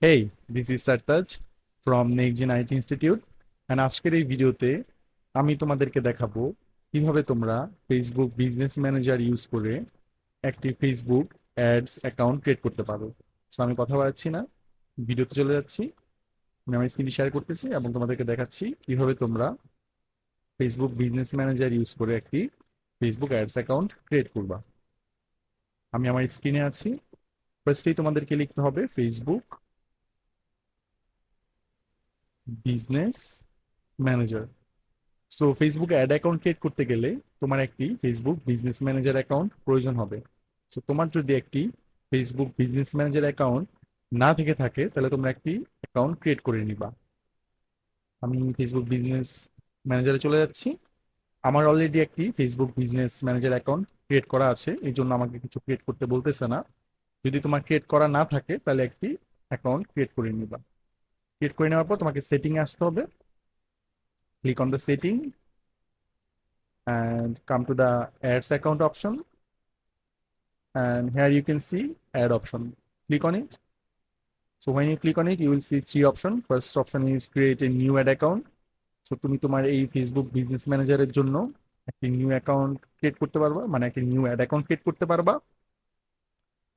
Hey, this is Sartaj from next gen IT institute. And আজকের এই ভিডিওতে আমি তোমাদেরকে দেখাবো কিভাবে তোমরা ফেসবুক বিজনেস ম্যানেজার ইউজ করে একটি ফেসবুক অ্যাডস অ্যাকাউন্ট ক্রিয়েট করতে পারো। সো আমি কথা বাড়াচ্ছি না, ভিডিওতে চলে যাচ্ছি। আমি আমার স্ক্রিন শেয়ার করতেছি এবং তোমাদেরকে দেখাচ্ছি কিভাবে তোমরা ফেসবুক বিজনেস ম্যানেজার ইউজ করে একটি ফেসবুক অ্যাডস অ্যাকাউন্ট ক্রিয়েট করবা। আমি আমার স্ক্রিনে আছি। ফার্স্টেই তোমাদেরকে লিখতে হবে ফেসবুক বিজনেস ম্যানেজার। সো ফেসবুকে অ্যাড অ্যাকাউন্ট ক্রিয়েট করতে গেলে তোমার একটি ফেসবুক বিজনেস ম্যানেজার অ্যাকাউন্ট প্রয়োজন হবে। সো তোমার যদি একটি ফেসবুক বিজনেস ম্যানেজার অ্যাকাউন্ট না থেকে থাকে তাহলে তোমরা একটি অ্যাকাউন্ট ক্রিয়েট করে নিবা। আমি ফেসবুক বিজনেস ম্যানেজারে চলে যাচ্ছি। আমার অলরেডি একটি Facebook business manager account create করা আছে, এই জন্য আমাকে কিছু ক্রিয়েট করতে বলতেছে না। যদি তোমার ক্রিয়েট করা না থাকে তাহলে একটি অ্যাকাউন্ট ক্রিয়েট করে নিবা। ক্রিয়েট করে নেওয়ার পর তোমাকে সেটিং এ আসতে হবে। Click on the setting and come to the ads account option, and here you can see add option. Click on it. So when you click on it you will see three options. First option is create a new ad account. So তুমি তোমার এই Facebook business ম্যানেজারের জন্য একটি new account create করতে পারবা, মানে একটি নিউ অ্যাড অ্যাকাউন্ট ক্রিয়েট করতে পারবা।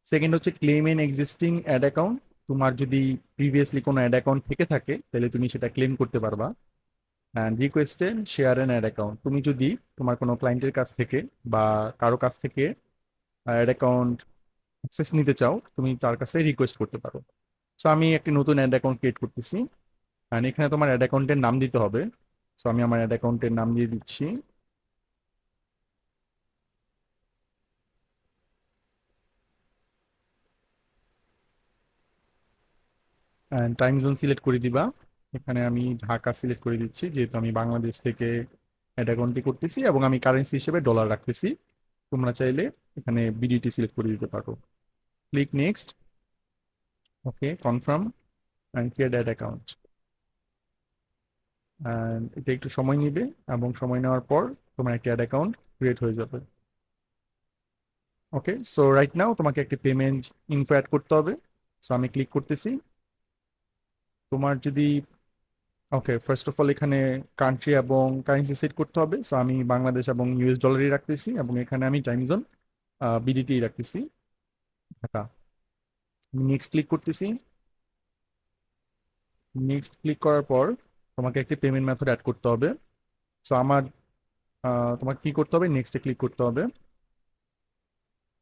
সেকেন্ড হচ্ছে claim in existing add account. তোমার যদি প্রিভিয়াসলি কোনো অ্যাড অ্যাকাউন্ট থেকে থাকে তাহলে তুমি সেটা ক্লেম করতে পারবা। And request share an add account. তুমি যদি তোমার কোনো ক্লায়েন্টের কাছ থেকে বা কারো কাছ থেকে অ্যাড অ্যাকাউন্ট অ্যাক্সেস নিতে চাও তুমি তার কাছে রিকোয়েস্ট করতে পারো। সো আমি একটি নতুন অ্যাড অ্যাকাউন্ট ক্রিয়েট করতেছি। অ্যান্ড এখানে তোমার অ্যাড অ্যাকাউন্টের নাম দিতে হবে। সো আমি আমার অ্যাড অ্যাকাউন্টের নাম দিয়ে দিচ্ছি। অ্যান্ড টাইম জোন সিলেক্ট করে দিবা। এখানে আমি ঢাকা সিলেক্ট করে দিচ্ছি যেহেতু আমি বাংলাদেশ থেকে অ্যাড অ্যাকাউন্টটি করতেছি এবং আমি কারেন্সি হিসেবে ডলার রাখতেছি। তোমরা চাইলে এখানে বিডিটি সিলেক্ট করে দিতে পারো। Click next. Okay, confirm and create add account. And এটা একটু সময় নিবে এবং সময় নেওয়ার পর তোমার একটা অ্যাড অ্যাকাউন্ট ক্রিয়েট হয়ে যাবে। ওকে, সো রাইট নাও তোমাকে একটি পেমেন্ট ইনফো অ্যাড করতে হবে। সো আমি ক্লিক করতেছি। তোমার যদি ওকে, ফার্স্ট অফ অল এখানে কান্ট্রি এবং কারেন্সি সেট করতে হবে। সো আমি বাংলাদেশ এবং ইউএস ডলারই রাখতেছি এবং এখানে আমি টাইম জোন বিডিটি রাখতেছি, ঢাকা। নেক্সট ক্লিক করতেছি। নেক্সট ক্লিক করার পর তোমাকে একটি পেমেন্ট মেথড অ্যাড করতে হবে। সো আমার তোমাকে কি করতে হবে, নেক্সটে ক্লিক করতে হবে।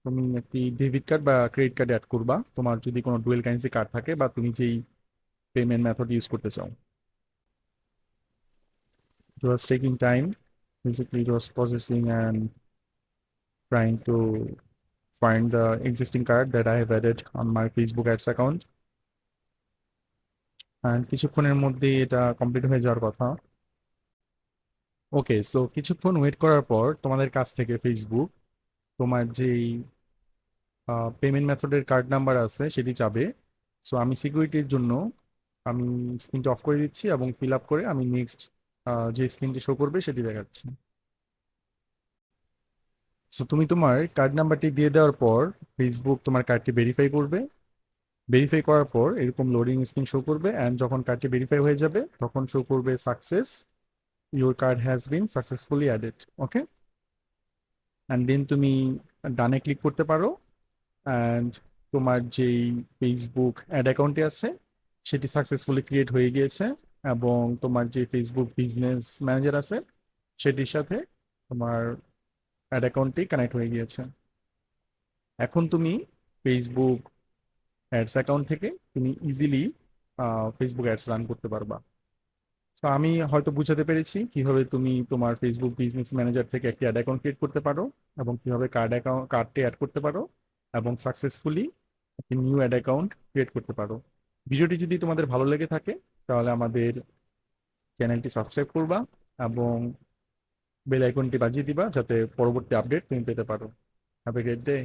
তুমি একটি ডেবিট কার্ড বা ক্রেডিট কার্ড অ্যাড করবা তোমার যদি কোনো ডুয়েল কারেন্সি কার্ড থাকে বা তুমি যেই পেমেন্ট মেথড ইউজ করতে চাও। It was taking time. Basically, it was processing and trying to find the existing card that I have added on my Facebook ads account. And কিছুক্ষণের মধ্যে এটা complete হয়ে যাওয়ার কথা। ওকে, সো কিছুক্ষণ ওয়েট করার পর তোমাদের কাছ থেকে ফেসবুক তোমার যেই পেমেন্ট মেথডের কার্ড নাম্বার আছে সেটি চাবে। সো আমি সিকিউরিটির জন্য আমি স্ক্রিনটা অফ করে দিচ্ছি এবং ফিল আপ করে আমি নেক্সট যে স্ক্রিনটি শো করবে সেটি দেখাচ্ছি। সো তুমি তোমার কার্ড নাম্বারটি দিয়ে দেওয়ার পর ফেসবুক তোমার কার্ডটি ভেরিফাই করবে। ভেরিফাই করার পর এরকম লোডিং স্ক্রিন শো করবে অ্যান্ড যখন কার্ডটি ভেরিফাই হয়ে যাবে তখন শো করবে success, your card has been successfully added. Okay, and then তুমি ডানে ক্লিক করতে পারো। অ্যান্ড তোমার যেই ফেসবুক অ্যাড অ্যাকাউন্টে আছে সেটি সাকসেসফুলি ক্রিয়েট হয়ে গিয়েছে এবং তোমার যে ফেসবুক বিজনেস ম্যানেজার আছে সেটির সাথে তোমার অ্যাড অ্যাকাউন্টটি কানেক্ট হয়ে গিয়েছে। এখন তুমি ফেসবুক অ্যাডস অ্যাকাউন্ট থেকে তুমি ইজিলি ফেসবুক অ্যাডস রান করতে পারবা। তো আমি হয়তো বুঝাতে পেরেছি কিভাবে তুমি তোমার ফেসবুক বিজনেস ম্যানেজার থেকে একটি অ্যাড অ্যাকাউন্ট ক্রিয়েট করতে পারো এবং কিভাবে কার্ডটি অ্যাড করতে পারো এবং সাকসেসফুলি একটি নিউ অ্যাড অ্যাকাউন্ট ক্রিয়েট করতে পারো। ভিডিওটি যদি তোমাদের ভালো লেগে থাকে তাহলে আমাদের চ্যানেলটি সাবস্ক্রাইব করবা এবং বেল আইকনটি বাজিয়ে দিবা যাতে পরবর্তী আপডেট তুমি পেতে পারো। Have a great day.